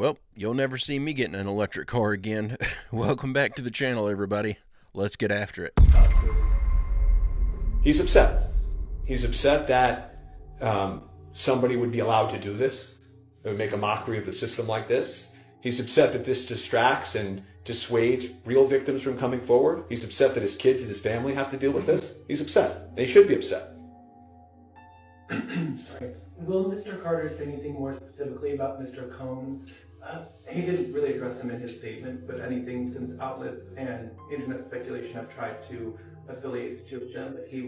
Well, you'll never see me getting an electric car again. Welcome back to the channel, everybody. Let's get after it. He's upset. He's upset that somebody would be allowed to do this. They would make a mockery of the system like this. He's upset that this distracts and dissuades real victims from coming forward. He's upset that his kids and his family have to deal with this. He's upset, and he should be upset. Sorry. Will Mr. Carter say anything more specifically about Mr. Combs? He didn't really address him in his statement, but anything since outlets and internet speculation have tried to affiliate the two of them, but he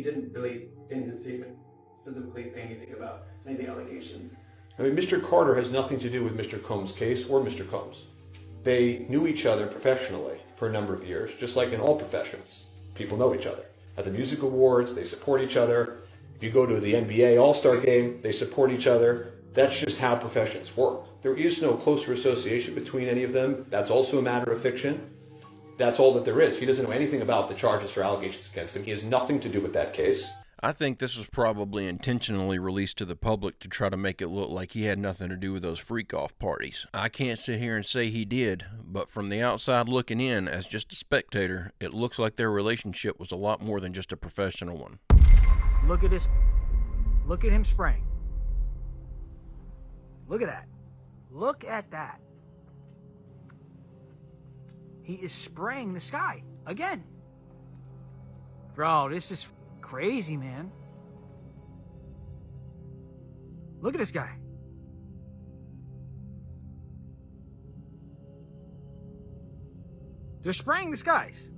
didn't really, in his statement, specifically say anything about any of the allegations. I mean, Mr. Carter has nothing to do with Mr. Combs' case or Mr. Combs. They knew each other professionally for a number of years, just like in all professions. People know each other. At the music awards, they support each other. If you go to the NBA All-Star game, they support each other. That's just how professions work. There is no closer association between any of them. That's also a matter of fiction. That's all that there is. He doesn't know anything about the charges or allegations against him. He has nothing to do with that case. I think this was probably intentionally released to the public to try to make it look like he had nothing to do with those freak-off parties. I can't sit here and say he did, but from the outside looking in, as just a spectator, it looks like their relationship was a lot more than just a professional one. Look at this. Look at him spraying. Look at that. Look at that. He is spraying the sky again. Bro, this is crazy, man. Look at this guy. They're spraying the skies.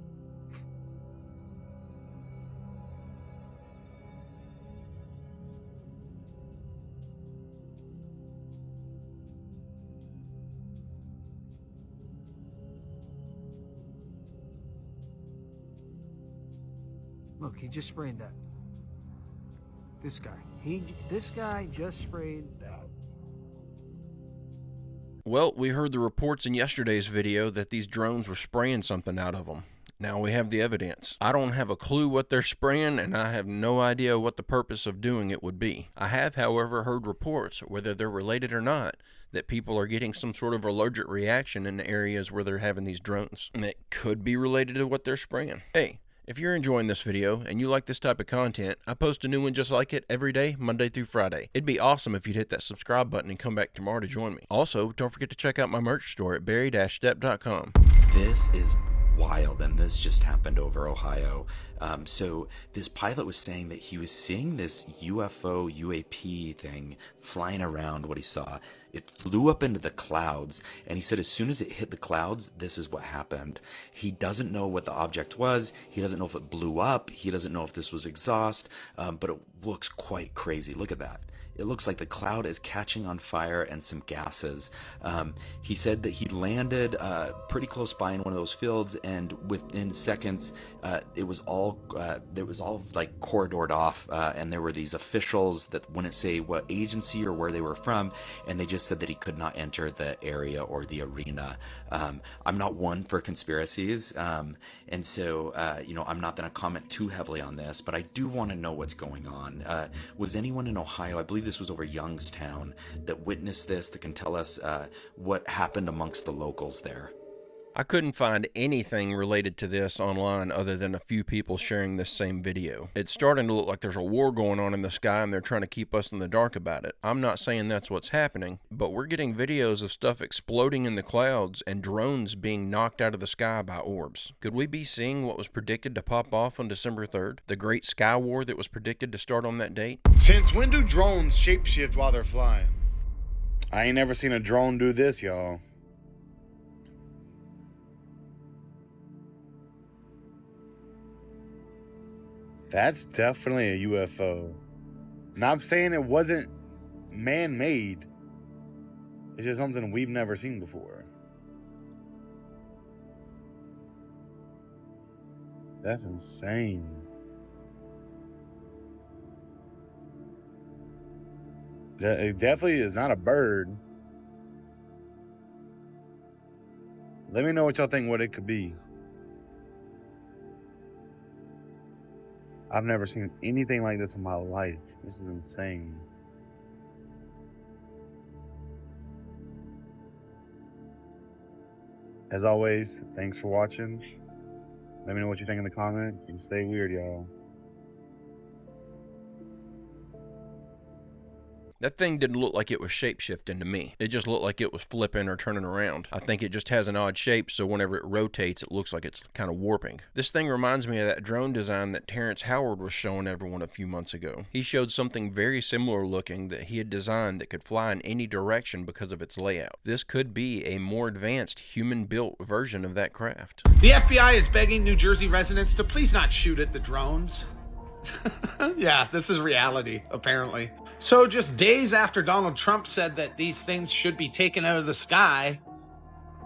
Look, he just sprayed that. This guy. This guy just sprayed that. Well, we heard the reports in yesterday's video that these drones were spraying something out of them. Now we have the evidence. I don't have a clue what they're spraying, and I have no idea what the purpose of doing it would be. I have, however, heard reports, whether they're related or not, that people are getting some sort of allergic reaction in the areas where they're having these drones. And it could be related to what they're spraying. Hey, if you're enjoying this video and you like this type of content, I post a new one just like it every day, Monday through Friday. It'd be awesome if you'd hit that subscribe button and come back tomorrow to join me. Also, don't forget to check out my merch store at barry-stepp.com. This is wild, and this just happened over Ohio. So this pilot was saying that he was seeing this UFO UAP thing flying around. What he saw, it flew up into the clouds, and he said as soon as it hit the clouds, this is what happened. He doesn't know what the object was. He doesn't know if it blew up. He doesn't know if this was exhaust, but it looks quite crazy. Look at that. It looks like the cloud is catching on fire and some gases. He said that he landed pretty close by in one of those fields, and within seconds, it was all like corridored off, and there were these officials that wouldn't say what agency or where they were from, and they just said that he could not enter the area or the arena. I'm not one for conspiracies, and so I'm not going to comment too heavily on this, but I do want to know what's going on. Was anyone in Ohio, I believe this was over Youngstown, that witnessed this, that can tell us what happened amongst the locals there? I couldn't find anything related to this online other than a few people sharing this same video. It's starting to look like there's a war going on in the sky and they're trying to keep us in the dark about it. I'm not saying that's what's happening, but we're getting videos of stuff exploding in the clouds and drones being knocked out of the sky by orbs. Could we be seeing what was predicted to pop off on December 3rd? The Great Sky War that was predicted to start on that date? Since when do drones shapeshift while they're flying? I ain't never seen a drone do this, y'all. That's definitely a UFO. And I'm saying it wasn't man-made. It's just something we've never seen before. That's insane. It definitely is not a bird. Let me know what y'all think what it could be. I've never seen anything like this in my life. This is insane. As always, thanks for watching. Let me know what you think in the comments. You can stay weird, y'all. That thing didn't look like it was shape-shifting to me. It just looked like it was flipping or turning around. I think it just has an odd shape, so whenever it rotates, it looks like it's kind of warping. This thing reminds me of that drone design that Terrence Howard was showing everyone a few months ago. He showed something very similar looking that he had designed that could fly in any direction because of its layout. This could be a more advanced, human-built version of that craft. The FBI is begging New Jersey residents to please not shoot at the drones. Yeah, this is reality, apparently. So just days after Donald Trump said that these things should be taken out of the sky.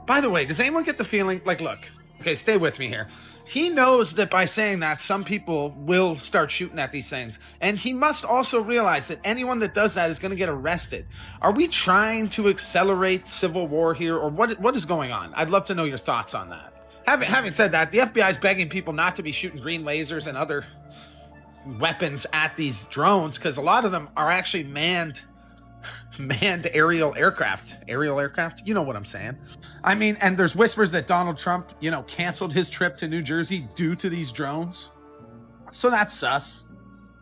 By the way, does anyone get the feeling, like, look, okay, stay with me here. He knows that by saying that, some people will start shooting at these things. And he must also realize that anyone that does that is going to get arrested. Are we trying to accelerate civil war here, or what is going on? I'd love to know your thoughts on that. Having said that, the FBI is begging people not to be shooting green lasers and other weapons at these drones, because a lot of them are actually manned aerial aircraft. You know what I'm saying. I mean, and there's whispers that Donald Trump, canceled his trip to New Jersey due to these drones. So that's sus.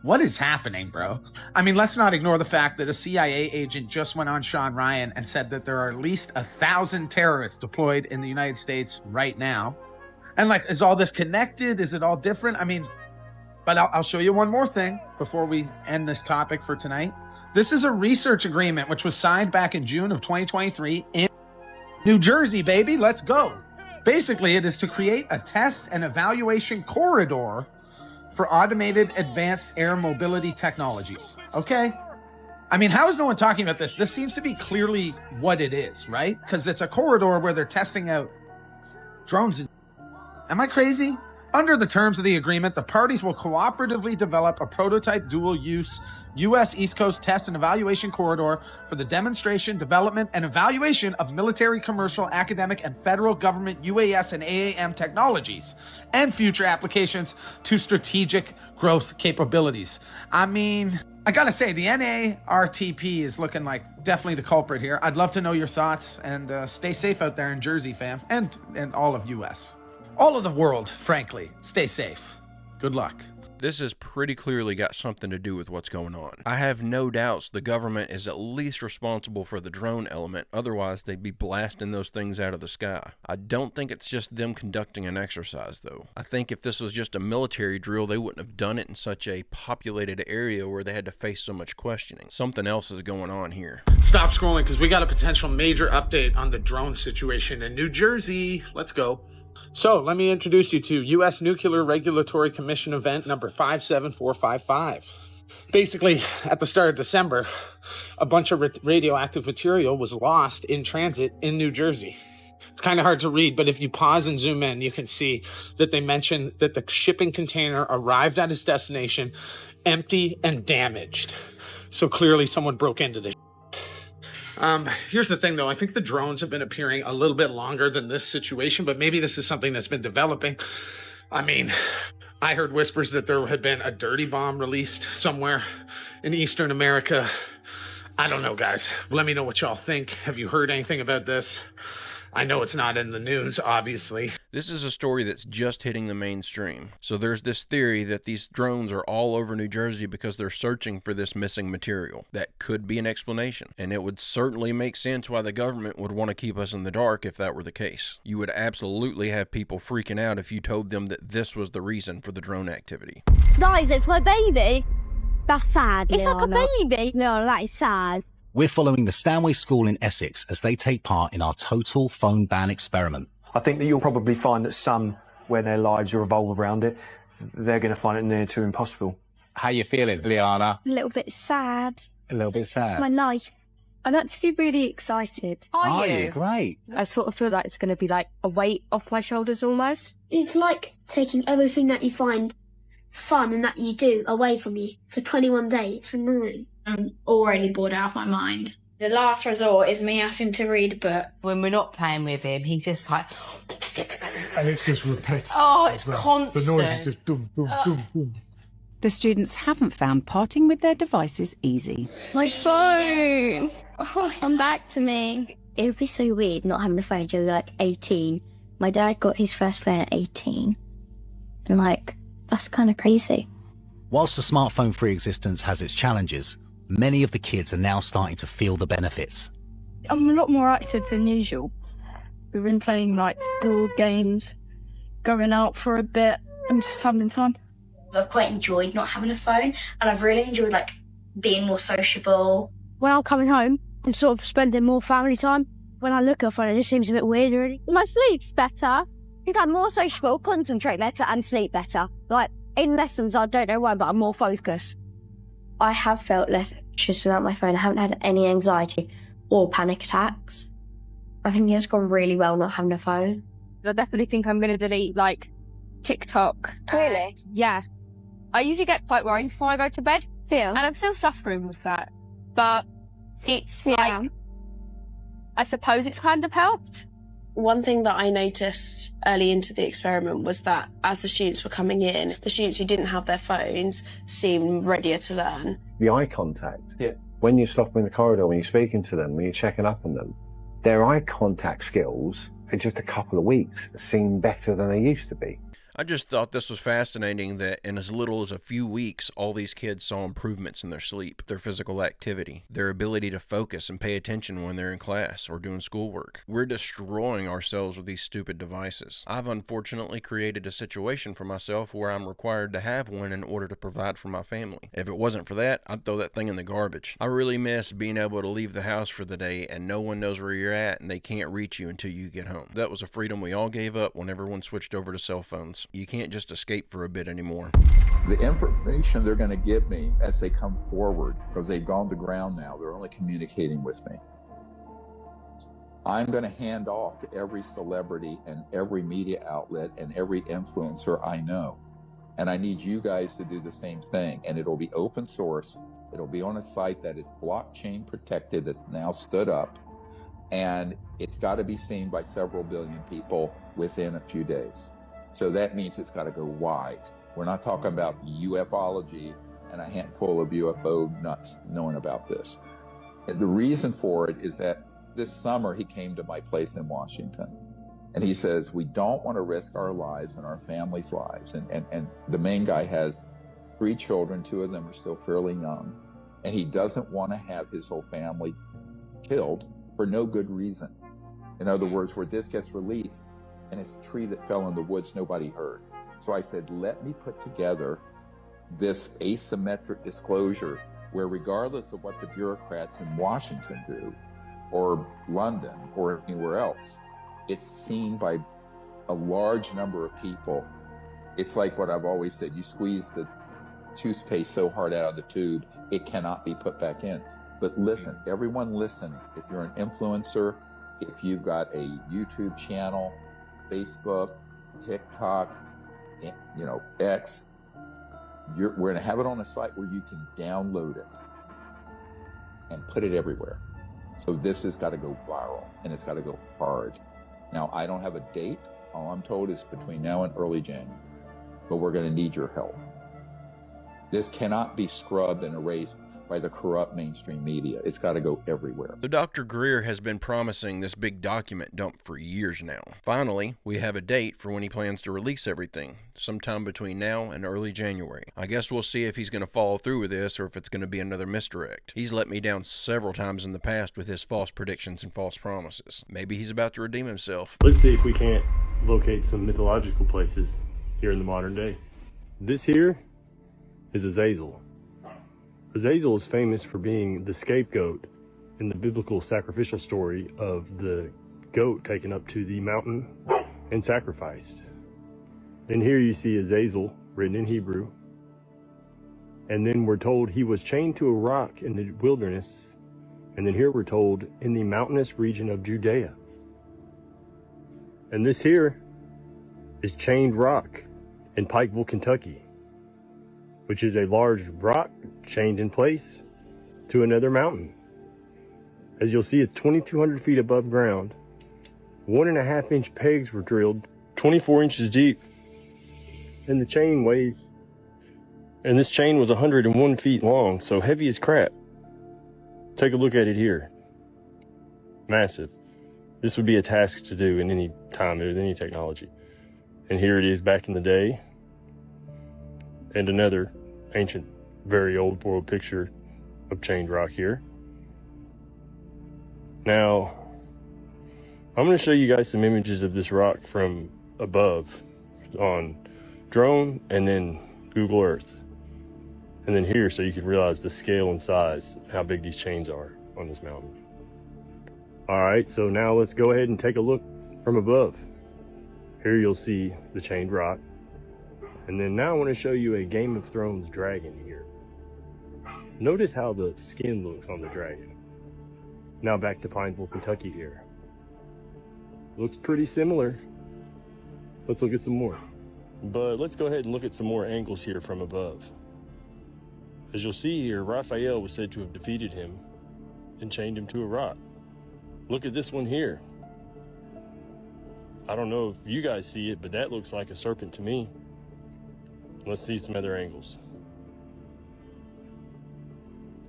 What is happening, bro? I mean, let's not ignore the fact that a CIA agent just went on Sean Ryan and said that there are at least 1,000 terrorists deployed in the United States right now. And like, is all this connected? Is it all different? I mean, but I'll show you one more thing before we end this topic for tonight. This is a research agreement which was signed back in June of 2023 in New Jersey, baby. Let's go. Basically, it is to create a test and evaluation corridor for automated advanced air mobility technologies. Okay? I mean, how is no one talking about this? This seems to be clearly what it is, right? Because it's a corridor where they're testing out drones. Am I crazy? Under the terms of the agreement, the parties will cooperatively develop a prototype dual-use U.S. East Coast test and evaluation corridor for the demonstration, development, and evaluation of military, commercial, academic, and federal government UAS and AAM technologies and future applications to strategic growth capabilities. I mean, I gotta say, the NARTP is looking like definitely the culprit here. I'd love to know your thoughts, and stay safe out there in Jersey, fam, and all of U.S. All of the world, frankly. Stay safe. Good luck. This has pretty clearly got something to do with what's going on. I have no doubts the government is at least responsible for the drone element, otherwise they'd be blasting those things out of the sky. I don't think it's just them conducting an exercise, though. I think if this was just a military drill, they wouldn't have done it in such a populated area where they had to face so much questioning. Something else is going on here. Stop scrolling, because we got a potential major update on the drone situation in New Jersey. Let's go. So let me introduce you to U.S. Nuclear Regulatory Commission event number 57455. Basically, at the start of December, a bunch of radioactive material was lost in transit in New Jersey. It's kind of hard to read, but if you pause and zoom in, you can see that they mention that the shipping container arrived at its destination empty and damaged. So clearly someone broke into this. Here's the thing, though. I think the drones have been appearing a little bit longer than this situation, but maybe this is something that's been developing. I mean, I heard whispers that there had been a dirty bomb released somewhere in Eastern America. I don't know, guys. Let me know what y'all think. Have you heard anything about this? I know it's not in the news, obviously. This is a story that's just hitting the mainstream. So there's this theory that these drones are all over New Jersey because they're searching for this missing material. That could be an explanation. And it would certainly make sense why the government would want to keep us in the dark if that were the case. You would absolutely have people freaking out if you told them that this was the reason for the drone activity. Guys, it's my baby. That's sad, It's like a Leona. baby. No, that is sad. We're following the Stanway School in Essex as they take part in our total phone ban experiment. I think that you'll probably find that some, where their lives revolve around it, they're going to find it near to impossible. How you feeling, Liana? A little bit sad. A little bit sad. It's my life. I'm actually really excited. Are you? Great. I sort of feel like it's going to be like a weight off my shoulders almost. It's like taking everything that you find fun and that you do away from you for 21 days. It's annoying. I'm already bored out of my mind. The last resort is me having to read a book. When we're not playing with him, he's just like... And it's just repetitive. Oh, it's constant. The noise is just dum, dum, dum, dum. The students haven't found parting with their devices easy. My phone! Oh, come back to me. It would be so weird not having a phone until you're like 18 My dad got his first phone at 18. And like, that's kind of crazy. Whilst the smartphone-free existence has its challenges, many of the kids are now starting to feel the benefits. I'm a lot more active than usual. We've been playing like board games, going out for a bit and just having fun. I've quite enjoyed not having a phone, and I've really enjoyed like being more sociable. When I'm coming home, I'm sort of spending more family time. When I look at a phone, it just seems a bit weird already. My sleep's better. I think I'm more sociable, concentrate better and sleep better. Like in lessons, I don't know why, but I'm more focused. I have felt less anxious without my phone. I haven't had any anxiety or panic attacks. I think it's gone really well not having a phone. I definitely think I'm going to delete, like, TikTok. Really? Yeah. I usually get quite worried before I go to bed. Yeah. And I'm still suffering with that. But it's, like, I suppose it's kind of helped. One thing that I noticed early into the experiment was that as the students were coming in, the students who didn't have their phones seemed readier to learn. The eye contact. Yeah. When you stop in the corridor, when you're speaking to them, when you're checking up on them, their eye contact skills in just a couple of weeks seem better than they used to be. I just thought this was fascinating that in as little as a few weeks, all these kids saw improvements in their sleep, their physical activity, their ability to focus and pay attention when they're in class or doing schoolwork. We're destroying ourselves with these stupid devices. I've unfortunately created a situation for myself where I'm required to have one in order to provide for my family. If it wasn't for that, I'd throw that thing in the garbage. I really miss being able to leave the house for the day and no one knows where you're at and they can't reach you until you get home. That was a freedom we all gave up when everyone switched over to cell phones. You can't just escape for a bit anymore. The information they're going to give me as they come forward, because they've gone to ground now, they're only communicating with me. I'm going to hand off to every celebrity and every media outlet and every influencer I know. And I need you guys to do the same thing. And it'll be open source. It'll be on a site that is blockchain protected, that's now stood up. And it's got to be seen by several billion people within a few days. So that means it's got to go wide. We're not talking about ufology and a handful of UFO nuts knowing about this. And the reason for it is that this summer he came to my place in Washington and he says, we don't want to risk our lives and our families' lives. And the main guy has 3 children, 2 of them are still fairly young. And he doesn't want to have his whole family killed for no good reason. In other words, where this gets released, and it's a tree that fell in the woods nobody heard. So I said, let me put together this asymmetric disclosure where regardless of what the bureaucrats in Washington do, or London, or anywhere else, it's seen by a large number of people. It's like what I've always said, you squeeze the toothpaste so hard out of the tube, it cannot be put back in. But listen, everyone listening, if you're an influencer, if you've got a YouTube channel, Facebook, TikTok, X, we're going to have it on a site where you can download it and put it everywhere. So this has got to go viral and it's got to go hard. Now, I don't have a date. All I'm told is between now and early January, but we're going to need your help. This cannot be scrubbed and erased by the corrupt mainstream media. It's got to go everywhere. So Dr. Greer has been promising this big document dump for years now. Finally, we have a date for when he plans to release everything, sometime between now and early January. I guess we'll see if he's going to follow through with this or if it's going to be another misdirect. He's let me down several times in the past with his false predictions and false promises. Maybe he's about to redeem himself. Let's see if we can't locate some mythological places here in the modern day. This here is Azazel. Azazel is famous for being the scapegoat in the biblical sacrificial story of the goat taken up to the mountain and sacrificed. And here you see Azazel written in Hebrew. And then we're told he was chained to a rock in the wilderness. And then here we're told in the mountainous region of Judea. And this here is Chained Rock in Pikeville, Kentucky, which is a large rock chained in place to another mountain. As you'll see, it's 2,200 feet above ground. 1.5-inch pegs were drilled, 24 inches deep. And the chain weighs, and this chain was 101 feet long, so heavy as crap. Take a look at it here. Massive. This would be a task to do in any time with any technology. And here it is back in the day. And another ancient, very old world picture of chained rock here. Now, I'm going to show you guys some images of this rock from above on drone and then Google Earth. And then here, so you can realize the scale and size, how big these chains are on this mountain. All right, so now let's go ahead and take a look from above. Here you'll see the chained rock. And then now I want to show you a Game of Thrones dragon here. Notice how the skin looks on the dragon. Now back to Pineville, Kentucky here. Looks pretty similar. Let's look at some more. But let's go ahead and look at some more angles here from above. As you'll see here, Raphael was said to have defeated him and chained him to a rock. Look at this one here. I don't know if you guys see it, but that looks like a serpent to me. Let's see some other angles.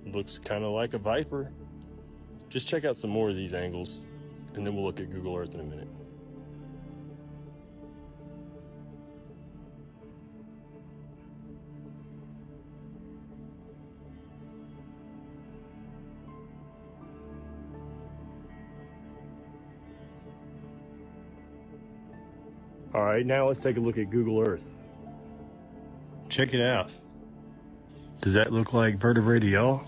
Looks kind of like a viper. Just check out some more of these angles, and then we'll look at Google Earth in a minute. All right, now let's take a look at Google Earth. Check it out. Does that look like vertebrae to y'all?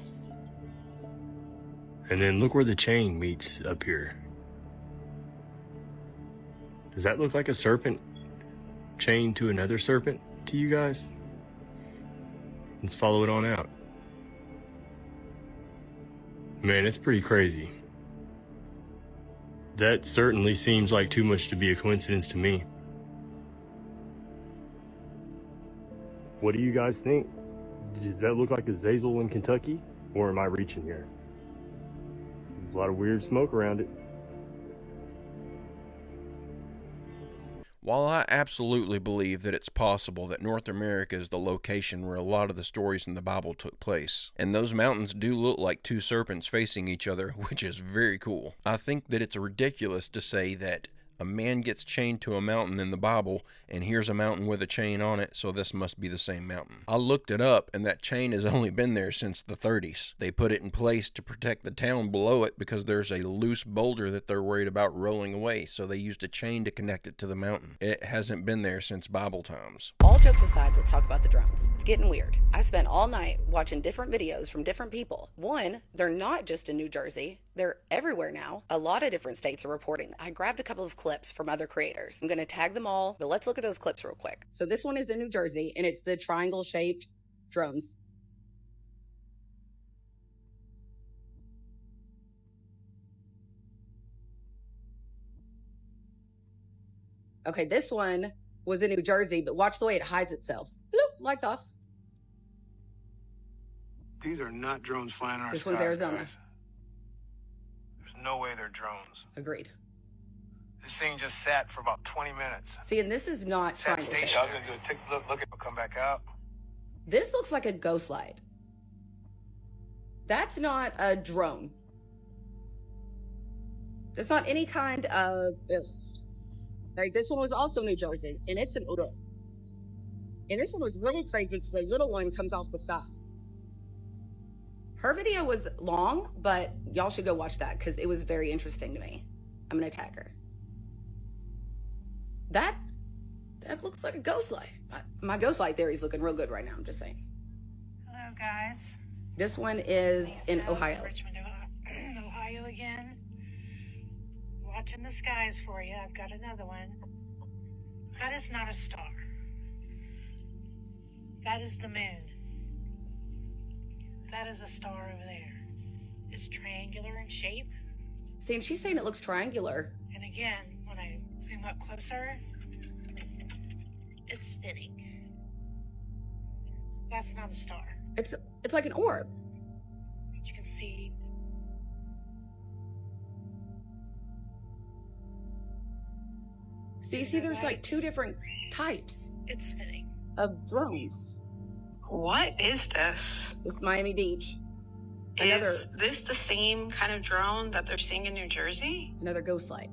And then look where the chain meets up here. Does that look like a serpent chained to another serpent to you guys? Let's follow it on out. Man, it's pretty crazy. That certainly seems like too much to be a coincidence to me. What do you guys think? Does that look like a Zazel in Kentucky? Or am I reaching here? There's a lot of weird smoke around it. While I absolutely believe that it's possible that North America is the location where a lot of the stories in the Bible took place, and those mountains do look like two serpents facing each other, which is very cool, I think that it's ridiculous to say that a man gets chained to a mountain in the Bible, and here's a mountain with a chain on it, so this must be the same mountain. I looked it up, and that chain has only been there since the 30s. They put it in place to protect the town below it because there's a loose boulder that they're worried about rolling away, so they used a chain to connect it to the mountain. It hasn't been there since Bible times. All jokes aside, let's talk about the drones. It's getting weird. I spent all night watching different videos from different people. One, they're not just in New Jersey. They're everywhere now. A lot of different states are reporting. I grabbed a couple of clips from other creators. I'm going to tag them all, but let's look at those clips real quick. So this one is in New Jersey, and it's the triangle-shaped drones. Okay, this one was in New Jersey, but watch the way it hides itself. Bloop, lights off. These are not drones flying in our This skies, one's Arizona. guys. There's no way they're drones. Agreed. This thing just sat for about 20 minutes. See, and this is not Sat triangle station. shaped. I was gonna do a tick, look, it'll come back out. This looks like a ghost light. That's not a drone. That's not any kind of... Like, this one was also New Jersey, and it's an odor. And this one was really crazy because a little one comes off the side. Her video was long, but y'all should go watch that because it was very interesting to me. I'm going to tag her. That looks like a ghost light. My ghost light theory is looking real good right now, I'm just saying. Hello, guys. This one is in Ohio. Richmond, Ohio again. Watching the skies for you. I've got another one. That is not a star. That is the moon. That is a star over there. It's triangular in shape. See, and she's saying it looks triangular. And again, when I zoom up closer, it's spinning. That's not a star. It's like an orb. You can see. So you see there's like two different types. It's spinning. Of drones. What is this? It's Miami Beach. Is this the same kind of drone that they're seeing in New Jersey? Another ghost light.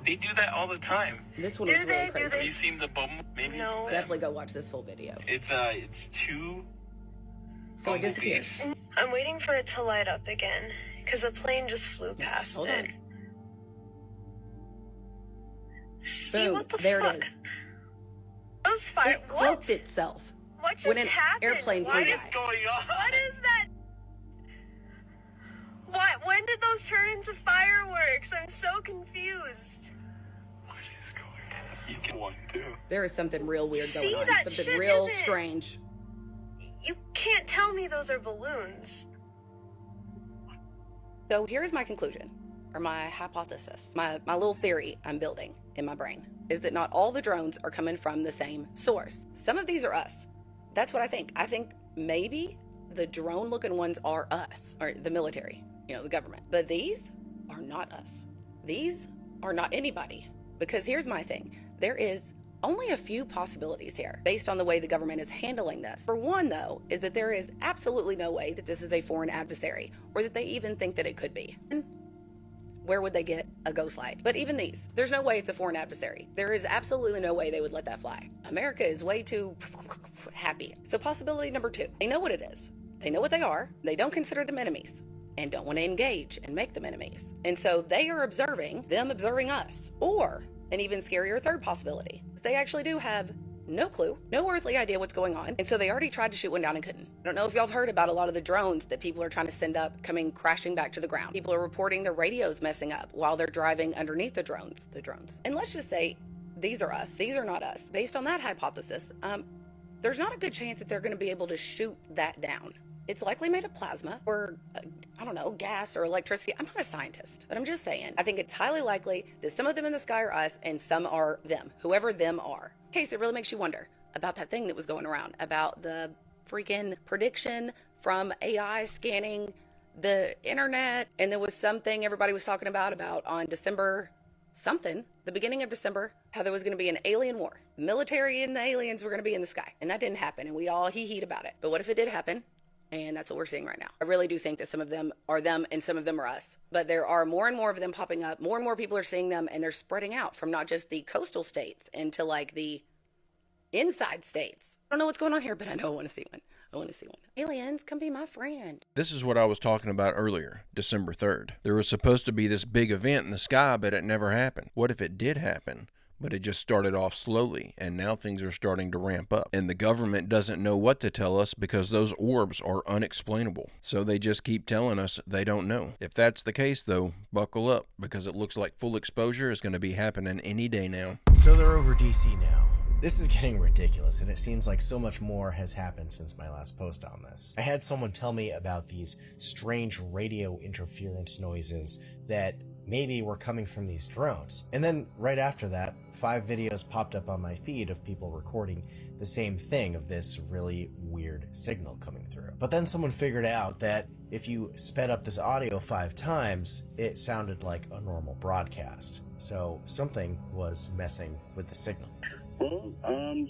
They do that all the time. This one is really crazy. Have you seen the bumble? Maybe No. it's them. Definitely go watch this full video. It's two. So it disappears. I'm waiting for it to light up again, because a plane just flew past Hold it. on. See, Boom. what the There fuck? it is. Those fire. It cloaked itself. What just when an happened? airplane flew What is by. going on? What is that? What? When did those turn into fireworks? I'm so confused. You get one too. There is something real weird See, going on. that Something shit real isn't- strange. You can't tell me those are balloons. So here's my conclusion, or my hypothesis, my little theory I'm building in my brain, is that not all the drones are coming from the same source. Some of these are us. That's what I think. I think maybe the drone-looking ones are us, or the military, the government. But these are not us. These are not anybody. Because here's my thing. There is only a few possibilities here based on the way the government is handling this. For one, though, is that there is absolutely no way that this is a foreign adversary or that they even think that it could be. And where would they get a ghost light? But even these, there's no way it's a foreign adversary. There is absolutely no way they would let that fly. America is way too happy. So possibility number 2, they know what it is. They know what they are. They don't consider them enemies and don't want to engage and make them enemies. And so they are observing them observing us. Or an even scarier third possibility, they actually do have no clue, no earthly idea what's going on. And so they already tried to shoot one down and couldn't. I don't know if y'all have heard about a lot of the drones that people are trying to send up coming crashing back to the ground. People are reporting their radios messing up while they're driving underneath the drones. And let's just say these are us, these are not us. Based on that hypothesis, there's not a good chance that they're going to be able to shoot that down. It's likely made of plasma or, I don't know, gas or electricity. I'm not a scientist, but I'm just saying. I think it's highly likely that some of them in the sky are us and some are them, whoever them are. In case it really makes you wonder about that thing that was going around, about the freaking prediction from AI scanning the internet. And there was something everybody was talking about on December something, the beginning of December, how there was going to be an alien war. Military and the aliens were going to be in the sky. And that didn't happen. And we all hee-heed about it. But what if it did happen? And that's what we're seeing right now. I really do think that some of them are them and some of them are us. But there are more and more of them popping up. More and more people are seeing them, and they're spreading out from not just the coastal states into like the inside states. I don't know what's going on here, but I know I want to see one. I want to see one. Aliens, come be my friend. This is what I was talking about earlier, December 3rd. There was supposed to be this big event in the sky, but it never happened. What if it did happen? But it just started off slowly, and now things are starting to ramp up. And the government doesn't know what to tell us because those orbs are unexplainable. So they just keep telling us they don't know. If that's the case, though, buckle up, because it looks like full exposure is going to be happening any day now. So they're over DC now. This is getting ridiculous, and it seems like so much more has happened since my last post on this. I had someone tell me about these strange radio interference noises that maybe were coming from these drones. And then right after that, 5 videos popped up on my feed of people recording the same thing, of this really weird signal coming through. But then someone figured out that if you sped up this audio 5 times, it sounded like a normal broadcast. So something was messing with the signal. Well,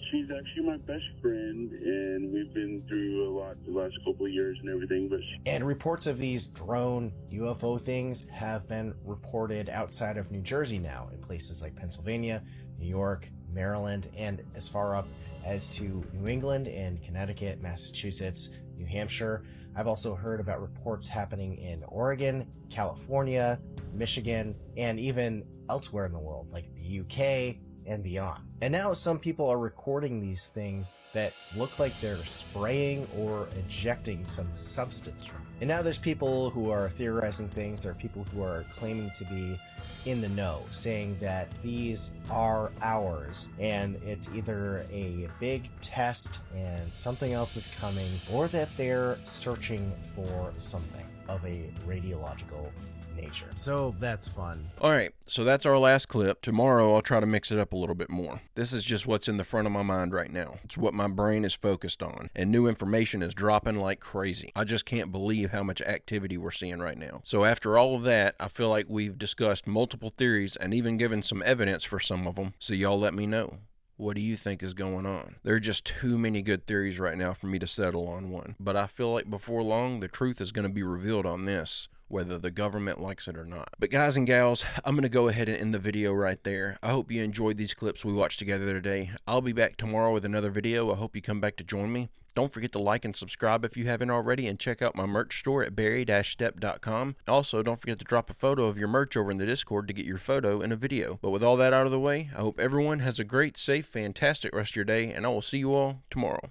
she's actually my best friend, and we've been through a lot the last couple of years and everything, but... And reports of these drone UFO things have been reported outside of New Jersey now, in places like Pennsylvania, New York, Maryland, and as far up as to New England and Connecticut, Massachusetts, New Hampshire. I've also heard about reports happening in Oregon, California, Michigan, and even elsewhere in the world, like the UK and beyond. And now some people are recording these things that look like they're spraying or ejecting some substance from them. And now there's people who are theorizing things. There are people who are claiming to be in the know, saying that these are ours, and it's either a big test and something else is coming, or that they're searching for something of a radiological nature. So that's fun. Alright, so that's our last clip. Tomorrow I'll try to mix it up a little bit more. This is just what's in the front of my mind right now. It's what my brain is focused on, and new information is dropping like crazy. I just can't believe how much activity we're seeing right now. So after all of that, I feel like we've discussed multiple theories and even given some evidence for some of them, so y'all let me know. What do you think is going on? There are just too many good theories right now for me to settle on one, but I feel like before long the truth is going to be revealed on this, whether the government likes it or not. But guys and gals, I'm going to go ahead and end the video right there. I hope you enjoyed these clips we watched together today. I'll be back tomorrow with another video. I hope you come back to join me. Don't forget to like and subscribe if you haven't already, and check out my merch store at barry-stepp.com. Also, don't forget to drop a photo of your merch over in the Discord to get your photo in a video. But with all that out of the way, I hope everyone has a great, safe, fantastic rest of your day, and I will see you all tomorrow.